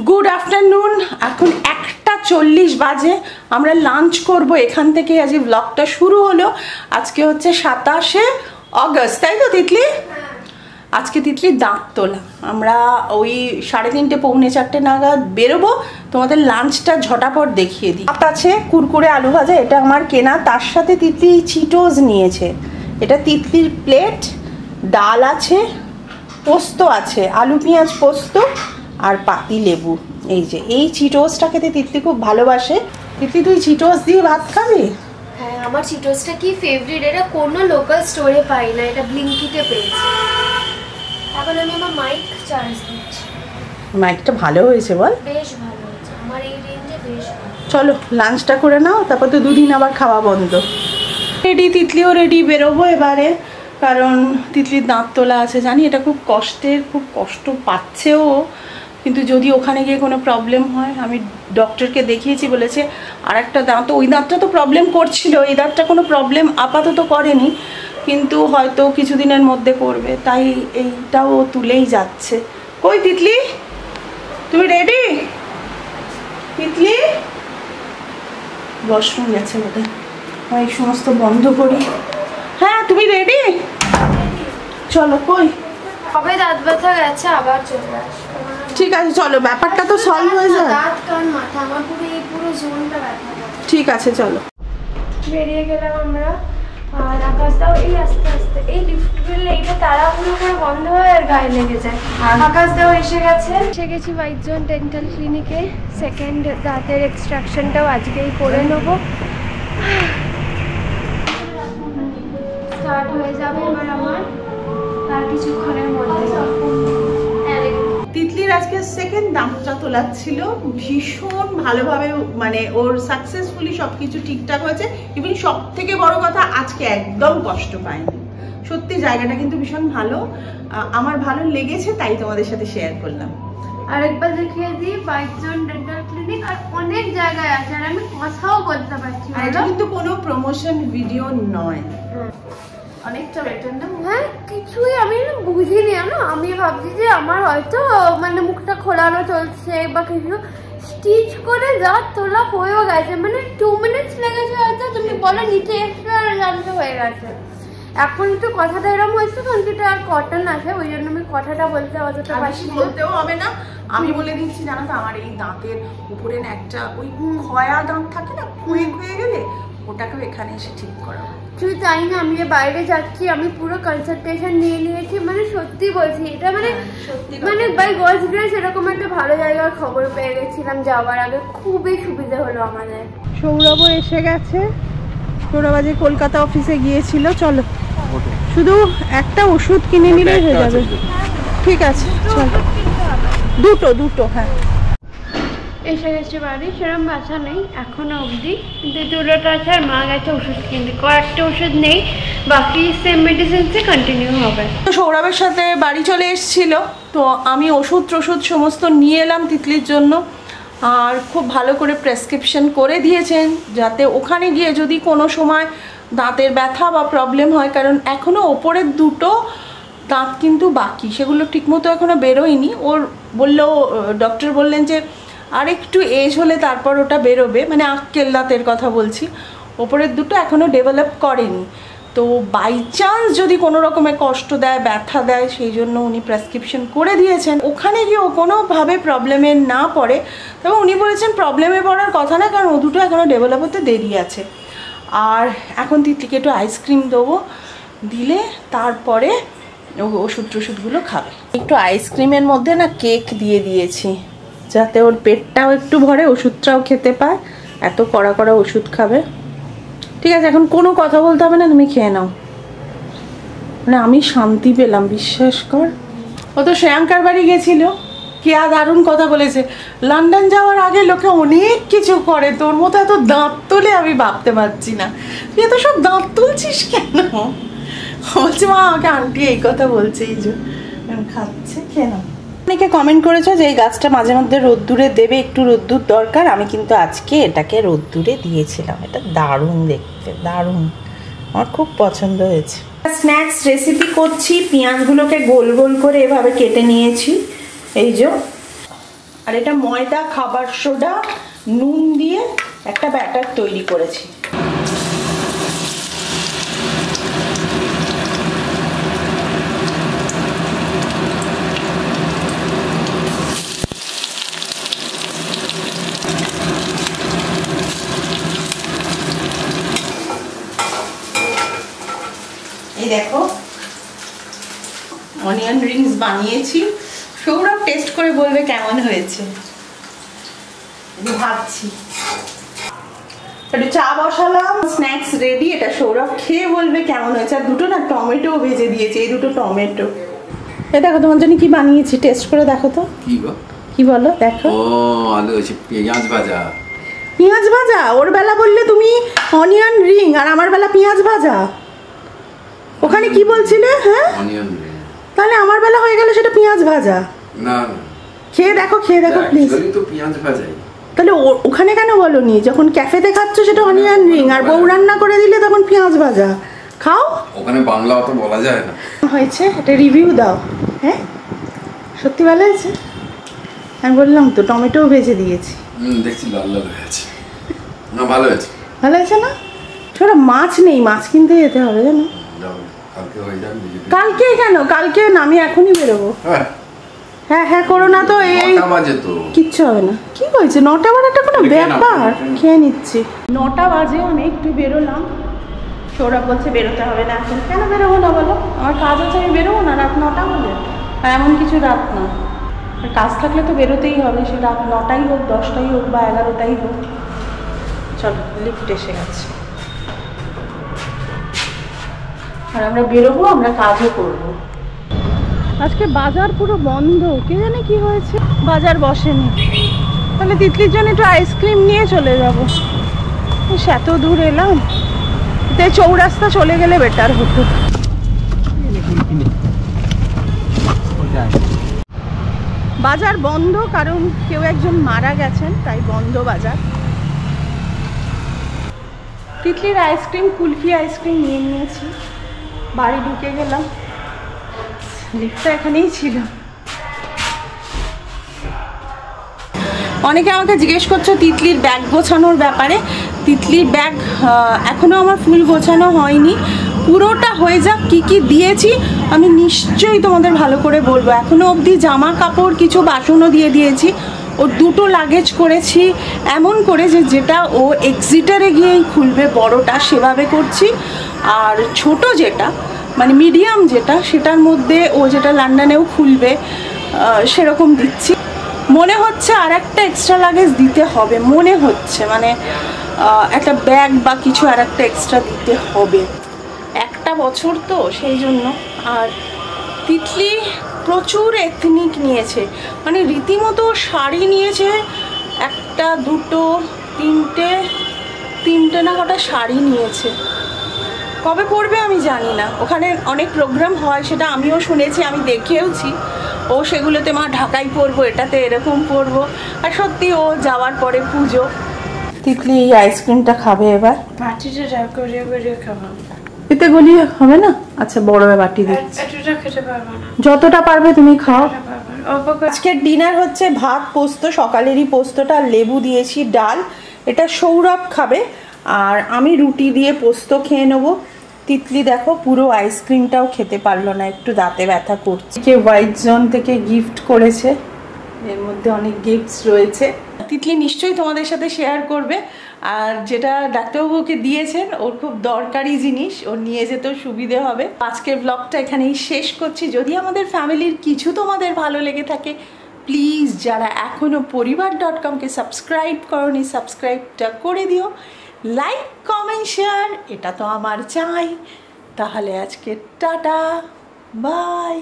Good afternoon. এখন 1:40 বাজে। আমরা লাঞ্চ করব এখান থেকে। আজ ব্লগটা শুরু হলো। আজকে হচ্ছে 27শে অগস্ট, তাই তো তিতলি? আজকে তিতলির দাঁত তোলা। আমরা ওই 3:30 পৌনে 4টে নাগাদ বেরোবো। তোমাদের লাঞ্চটা ঝটাপট দেখিয়ে দিই। ভাত আছে, কুরকুরে আলু ভাজা, এটা আমার কেনা। তার সাথে তিতলি চিটোজ নিয়েছে, এটা তিতলির প্লেট। ডাল আছে, পোস্ত আছে, আলু পেঁয়াজ পোস্ত আর পাতি লেবু। এই যে এই চিটোসটা খেতে তিতলি খুব ভালোবাসে। তিতলি তুই চিটোস দিয়ে ভাত খাবি? হ্যাঁ, আমার চিটোসটা কি ফেভারিট। এটা কোনো লোকাল স্টোরে পাই না, এটা ব্লিঙ্কিটে পেয়েছি। এখন আমি আমার মাইক চার্জ দিচ্ছি। মাইকটা ভালো হয়েছে বল? বেশ ভালো হয়েছে, আমার এই রেঞ্জে বেশ ভালো। চলো লাঞ্চটা করে নাও, তারপর তো দুদিন আবার খাওয়া বন্ধ। রেডি, তিতলিও রেডি, বেরোবো এবারে। কারণ তিতলির দাঁত তোলা আছে, জানি এটা খুব কষ্টের, খুব কষ্ট পাচ্ছেও। কিন্তু যদি ওখানে গিয়ে কোনো প্রবলেম হয়, আমি ডক্টরকে দেখিয়েছি, বলেছে আর একটা দাঁত, ওই দাঁতটা তো প্রবলেম করছিল, এই দাঁতটা কোনো প্রবলেম আপাতত করেনি, কিন্তু হয়তো কিছুদিনের মধ্যে করবে, তাই এইটাও তুলেই যাচ্ছে। কই তিতলি, তুমি রেডি? তিতলি ওয়াশরুম গেছে বোধহয়, আমি এই সমস্ত বন্ধ করি। হ্যাঁ তুমি রেডি? চলো। কই কবে দাঁত ব্যথা গেছে, আবার চলে আসবে। ঠিক আছে চলো, ব্যাপারটা তো সলভ হয়ে যায়। দাঁত কান মাথা আমার পুরো এই পুরো জোনটা ব্যথা করে। ঠিক আছে চলো। বেরিয়ে গেলাম আমরা। আর আকাশ দাও এই আস্তে আস্তে, এই লিফট গেলে এইটা তাড়াহুড়ো করে বন্ধ হয় আর গায়ে লেগে যায়। আকাশ দাও এসে গেছি বাইজন ডেন্টাল ক্লিনিকে। সেকেন্ড দাঁতের এক্সট্রাকশনটাও আজকেই করে নেবো। স্টার্ট হয়ে যাবে এবার আমার আর কিছুক্ষণের মধ্যে। তিতলির আজকে সেকেন্ড দাঁতটা তোলাচ্ছিল, ভীষণ ভালোভাবে, মানে ওর সাকসেসফুলি সবকিছু ঠিকঠাক হয়েছে। ইভেন সব থেকে বড় কথা, আজকে একদম কষ্ট পায়নি। সত্যি জায়গাটা কিন্তু ভীষণ ভালো, আমার ভালো লেগেছে, তাই তোমাদের সাথে শেয়ার করলাম। আরেকবার দেখিয়ে দিই, বাইজন ডেন্টাল ক্লিনিক আর অনেক জায়গায় আছে, আর আমি কথাও বলতে পারছি না। এটা কিন্তু কোনো প্রমোশন ভিডিও নয়। অনেকটা বেটার না? হ্যাঁ, কিছুই আমি বুঝিনি। আমি ভাবছি যে আমার হয়তো মানে মুখটা খোলানো চলছে বা কিছু। স্টিচ করে দাঁত তোলা হয়েও গেছে, মানে 2 মিনিটস লেগেছে হয়তো। তুমি বলো নিচে এক্সট্রা জানতে হয়ে গেছে। এখন তো কথাটা এরকম হয়েছে, কারণ কি আর কটন আছে, ওই জন্য আমি কথাটা বলতে অতটা পারছি না। বলতেও হবে না, আমি বলে দিচ্ছি। জানো তো, আমার এই দাঁতের উপরে না একটা ওই ক্ষয়া দাঁত থাকে না, ক্ষয়ে গেলে ওটাকেও এখানে এসে ঠিক করা। তুই তাই না, আমি যে বাইরে যাচ্ছি, আমি পুরো কনসালটেশন নিয়ে নিয়েছি। মানে সত্যি বলছি, এটা মানে বাই গডস গ্রেস এরকম একটা ভালো জায়গার খবর পেয়ে গেছিলাম যাওয়ার আগে। খুবই সুবিধা হলো আমাদের। সৌরভও এসে গেছে। সৌরভ আজ কলকাতা অফিসে গিয়েছিল। চলো, শুধু একটা ওষুধ কিনে নিলেই হয়ে যাবে। ঠিক আছে চলো, দুটো। হ্যাঁ এসে গেছে বাড়ি, সেরকম ব্যথা নেই এখনো অবধি, কিন্তু দুটোটা আছে। আর মা গেছে ওষুধ কিনতে, কয়েকটা ওষুধ নেই, বাকি সেম মেডিসিনসে কন্টিনিউ হবে। সৌরভের সাথে বাড়ি চলে এসেছিল, তো আমি ওষুধ সমস্ত নিয়ে এলাম তিতলির জন্য। আর খুব ভালো করে প্রেসক্রিপশন করে দিয়েছেন, যাতে ওখানে গিয়ে যদি কোনো সময় দাঁতের ব্যথা বা প্রবলেম হয়, কারণ এখনও ওপরের দুটো দাঁত কিন্তু বাকি, সেগুলো ঠিকমতো এখনও বেরোয়নি। ডক্টর বললেন যে আর একটু এজ হলে তারপর ওটা বেরোবে, মানে আক্কেল দাঁতের কথা বলছি। ওপরের দুটো এখনও ডেভেলপ করেনি, তো বাই চান্স যদি কোনো রকমের কষ্ট দেয়, ব্যথা দেয়, সেই জন্য উনি প্রেসক্রিপশন করে দিয়েছেন। ওখানে গিয়ে ও কোনোভাবে প্রবলেমে না পড়ে, তবে উনি বলেছেন প্রবলেমে পড়ার কথা না, কারণ ও দুটো এখনও ডেভেলপ হতে দেরি আছে। আর এখন তিতলিকে একটু আইসক্রিম দেবো, দিলে তারপরে ওষুধগুলো খাবে। একটু আইসক্রিমের মধ্যে না কেক দিয়ে দিয়েছি, যাতে ওর পেটটাও একটু ভরে, ওষুধটাও খেতে পায়। এত কড়া ওষুধ খাবে। ঠিক আছে, এখন কোনো কথা বলতে হবে না, তুমি খেয়ে নাও। মানে আমি শান্তি পেলাম, বিশ্বাস কর। ও তো শ্রেয়াঙ্কার বাড়ি গেছিল, কে দারুণ কথা বলেছে। লন্ডন যাওয়ার আগে লোকে অনেক কিছু করে, তোর মতো এত দাঁত তোলে আমি ভাবতে পারছি না। তুই এত সব দাঁত তুলছিস কেন? বলছে মা, আমাকে আন্টি এই কথা বলছে, এই যে খাচ্ছে, খেয়ে নাও। অনেকে কমেন্ট করেছো যে এই গাছটা মাঝে মধ্যে রোদ্দুরে দেবে, একটু রোদ্দুর দরকার। আমি কিন্তু আজকে এটাকে রোদ্দুরে দিয়েছিলাম। এটা দারুণ দেখতে, দারুণ, আমার খুব পছন্দ হয়েছে। স্ন্যাক্স রেসিপি করছি। পেঁয়াজগুলোকে গোল গোল করে এভাবে কেটে নিয়েছি, এই যে। আর এটা ময়দা, খাবার সোডা, নুন দিয়ে একটা ব্যাটার তৈরি করেছি। এই দেখো অনিয়ন রিংস বানিয়েছি। সৌরভ টেস্ট করে বলবে কেমন হয়েছে। ভাবছি একটু চা বসালাম, স্ন্যাক্স রেডি। এটা সৌরভ খেয়ে বলবে কেমন হয়েছে। আর দুটো না টমেটো ভেজে দিয়েছে, এই দুটো টমেটো। এই দেখো তোমার জন্য কি বানিয়েছি, টেস্ট করে দেখো তো। কি বলো দেখো। ও আলু হচ্ছে পেঁয়াজ ভাজা। পেঁয়াজ ভাজা? ওর বেলা বললে তুমি অনিয়ন রিং, আর আমার বেলা পেঁয়াজ ভাজা। ওখানে কি বলছিলে? হ্যাঁ অনিয়ন রিং। তাহলে আমার বেলা হয়ে গেল সেটা পেঁয়াজ ভাজা। না খেয়ে দেখো প্লিজ। তো পেঁয়াজ ভাজাই। তাহলে ওখানে কেন বলনি? যখন ক্যাফেতে খাচ্ছ সেটা অনিয়ন রিং, আর বউ রান্না করে দিলে তখন পেঁয়াজ ভাজা। খাও। ওখানে বাংলা অত বলা যায় না। হয়েছে এটা রিভিউ দাও। হ্যাঁ সত্যি ভালো হয়েছে? আমি বললাম তো টমেটোও ভেজে দিয়েছি। দেখছি লাল লাল হয়েছে। না ভালো হয়েছে। ভালো হয়েছে না? ছোট মাছ নেই, মাছ কিনতে যেতে হবে জানো। কালকে হয়ে যাবে। কালকে কেন? কালকে না, আমি এখনই বেরোবো। হ্যাঁ হ্যাঁ করো না তো। এই বাজে তো কিচ্ছু হবে না। কি বলছে 9টা বাজাটা কোনো ব্যাপার? খেয়ে নিচ্ছি। 9টা বাজে, আমি একটু বেরোলাম। সৌরভ বলছে বেরোতে হবে না এখন। কেন বেরোবো না বলো? আমার কাজ আছে, আমি বেরোবো না? রাত 9টা বাজে। আর এমন কিছু রাত না, কাজ থাকলে তো বেরোতেই হবে। সে রাত 9টাই হোক, 10টাই হোক বা 11টাই হোক। চলো লিফট এসে গেছে। আর আমরা বেরোবো, আমরা কাজও করবো। আজকে বাজার পুরো বন্ধ, কে জানে কি হয়েছে। বাজার বসেনি। তাহলে তিতলির জন্য একটু আইসক্রিম নিয়ে চলে যাবো। এত দূর এলাম, এতে চৌরাস্তা চলে গেলে বেটার হতো। বাজার বন্ধ, কারণ কেউ একজন মারা গেছেন, তাই বন্ধ বাজার। তিতলির আইসক্রিম, কুলফি আইসক্রিম নিয়ে নিয়েছি। বাড়ি ঢুকে গেলাম। লিফটটা এখানেই ছিল। অনেকে আমাকে জিজ্ঞেস করছো তিতলির ব্যাগ গোছানোর ব্যাপারে। তিতলির ব্যাগ এখনও আমার ফুল গোছানো হয়নি। পুরোটা হয়ে যাক, কী কী দিয়েছি আমি নিশ্চয়ই তোমাদের ভালো করে বলবো। এখনও অবধি জামা কাপড়, কিছু বাসনও দিয়ে দিয়েছি। ওর দুটো লাগেজ করেছি এমন করে যে যেটা ও এক্সিটারে গিয়েই খুলবে, বড়টা সেভাবে করছি। আর ছোট যেটা মানে মিডিয়াম যেটা, সেটার মধ্যে ও যেটা লন্ডনেও খুলবে সেরকম দিচ্ছি। মনে হচ্ছে আর একটা এক্সট্রা লাগেজ দিতে হবে, মনে হচ্ছে মানে একটা ব্যাগ বা কিছু আর একটা এক্সট্রা দিতে হবে। একটা বছর তো সেই জন্য। আর তিতলি প্রচুর এথনিক নিয়েছে, মানে রীতিমতো শাড়ি নিয়েছে। একটা, দুটো, তিনটে না কটা শাড়ি নিয়েছে। কবে পরবে আমি জানি না। ওখানে অনেক প্রোগ্রাম হয়, সেটা আমিও শুনেছি, আমি দেখেওছি। ও সেগুলোতে মা ঢাকাই পরবো, এটাতে এরকম পরবো। আর সত্যি ও যাওয়ার পরে পুজো। তিতলি এই আইসক্রিমটা খাবে এবার। বাটিটা গড়িয়ে গড়িয়ে খাবো। এতে গলিয়ে হবে না? আচ্ছা বড় বাটি দিচ্ছি। এতটা খেতে পারবো না। যতটা পারবে তুমি খাও। পারবো। আজকের ডিনার হচ্ছে ভাত, পোস্ত, সকালেরই পোস্তটা, লেবু দিয়েছি, ডাল। এটা সৌরভ খাবে, আর আমি রুটি দিয়ে পোস্ত খেয়ে নেবো। তিতলি দেখো পুরো আইসক্রিমটাও খেতে পারলো না, একটু দাঁতে ব্যথা করছে। কে হোয়াইট জোন থেকে গিফট করেছে, এর মধ্যে অনেক গিফটস রয়েছে। তিতলি নিশ্চয়ই তোমাদের সাথে শেয়ার করবে। আর যেটা ডাক্তারবাবুকে দিয়েছেন, ওর খুব দরকারি জিনিস, ওর নিয়ে যেতেও সুবিধে হবে। আজকের ব্লগটা এখানেই শেষ করছি। যদি আমাদের ফ্যামিলির কিছু তোমাদের ভালো লেগে থাকে, প্লিজ যারা এখনও পরিবার.com-কে সাবস্ক্রাইব করোনি, সাবস্ক্রাইবটা করে দিও। লাইক, কমেন্ট, শেয়ার, এটা তো আমার চাই। তাহলে আজকে টাটা, বাই।